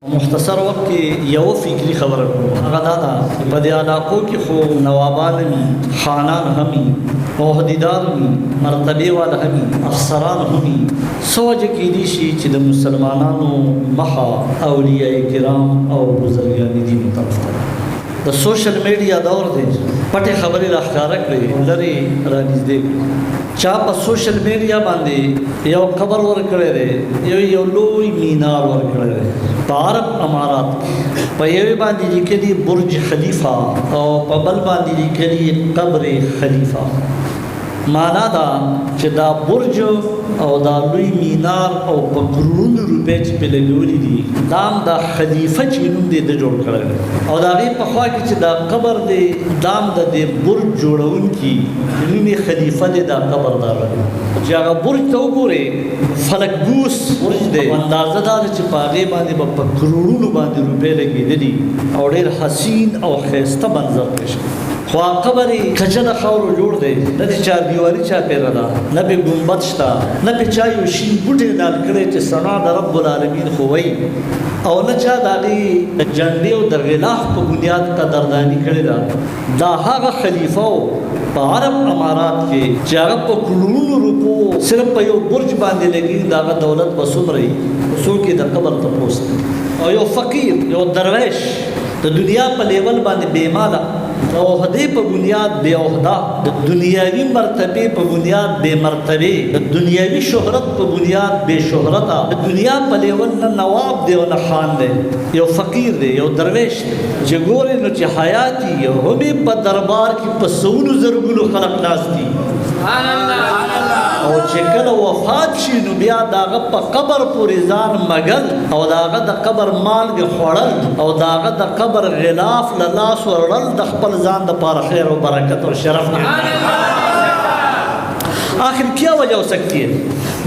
مختصر وخت کې یو فکری خبره کوم هغه دا ده په دې علاقو کې خو نوابان وي خانان هم وي عہدیدار وي مرتبه والا هم وي افسران هم وي سوچ کې دي شي چې د مسلمانانو مخه اولیاء کرام او بزرګان دي متفق د سوشل میډیا دور دی پټه خبرې راښکاره کړې لري رانږدې چا په سوشل میډیا باندې یو خبر ورکړی دی یو لوی مینار ورکړی دی په عرب امارات په یوې باندې لیکلي برج خلیفه او په بل باندې لیکلي قبر خلیفه معنا دا چې دا برج او دا لوی مینار او په کرونو روپۍ چې په لګولي دي دا هم دا خلیفه چې نوم دی د جوړ کړی او د هغې په خوا کې چې دا قبر دی دا هم د دې برج جوړونکي نوم یې خلیفه دی دا قبر دا راغلی چې هغه برج ته وګورې فلکبوس برج دی اندازه دا ده چې په هغې باندې به په کروړونو باندې روپۍ لګېدلي او ډېر حسین او ښایسته منظر پېښ خو قبر کچه د خاورو جوړ دی نه د چاردیواري چاپېره ده نه پې ګمبد شته نه پې چا یو شین بوټی ډال کړی چې ثنا د رب العالمین خو وایي او نه چا د هغې د جنډې او د غلاف په بنیاد قدرداني کړې ده دا هغه خلیفه و په عرب امارات کې چې هغه په کروڑونو روپو صرف په یو برج باندې لګي د هغه دولت به څومره وي څوک یې د قبر تپوس او یو فقیر یو درویش د دنیا په لیول باندې بېماله د عہدې په بنیاد بې عہده د دنیاوي مرتبې په بنیاد بې مرتبې د دنیاوي شهرت په بنیاد بې شهرته د دنیا په لیول نه نواب دی او نه خان دی یو فقیر دی یو درویش دی چې ګورې نو چې حیاتي هم په دربار کې په سونو زرګونو خلق ناست دي او چې کله وفات شي نو بیا د هغه په قبر پورې ځان مګل او د هغه د قبر مالګې خوړل او د هغه د قبر غلاف له لاس وړل د خپل ځان دپاره خیر او برکت او شرف آخر کیا وجہ ہو سکتی ہے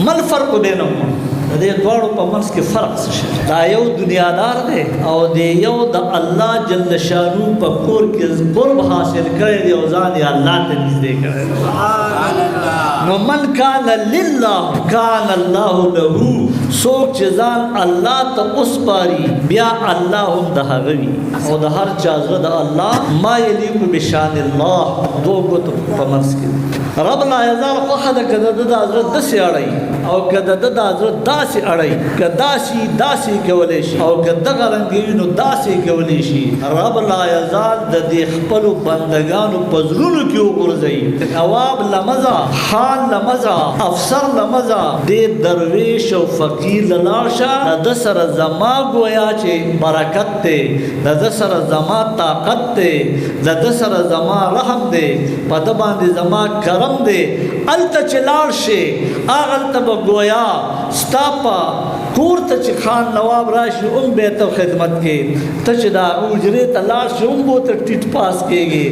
ما الفرق بینهما د دې دواړو په منځ کې فرق څه شي دا یو دنیادار دی او د یو د الله جل شانو په کور کې قرب حاصل کړی دی او ځان یې الله ته نږدې کړی نو من کان لله کان الله له څوک چې ځان الله ته وسپاري بیا الله هم د هغه وي او د هر چا زړه د الله ما یلیق بشان الله دوه ګوتو په منځ کې رب لا یزال خوښه ده که د ده دا زړه داسې اړوي او که د ده دا زړه داسې اړوي که داسې کولی شي او که دغه رنګوي نو داسې کولی شي رب لا یزال د دې خپلو بندګانو په زړونو کې وغورځوي نواب لمزه خان لمزه افسر لمزه دې درویش او فقیر له لاړ شه د ده سره زما ګویا چې برکت دی د ده سره زما طاقت دی د ده سره زما رحم دی په ده باندې زما کرم دی هلته چې لاړ شي هغلته به گویا ستا په کور ته چې خان نواب راشي هم به ته خدمت کې ته چې د هغه حجرې ته لاړ شي هم به ورته ټیټ پاس کېږي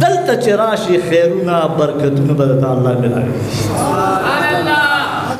دلته چې راشي خیرونه برکتونه به درته الله ملاوي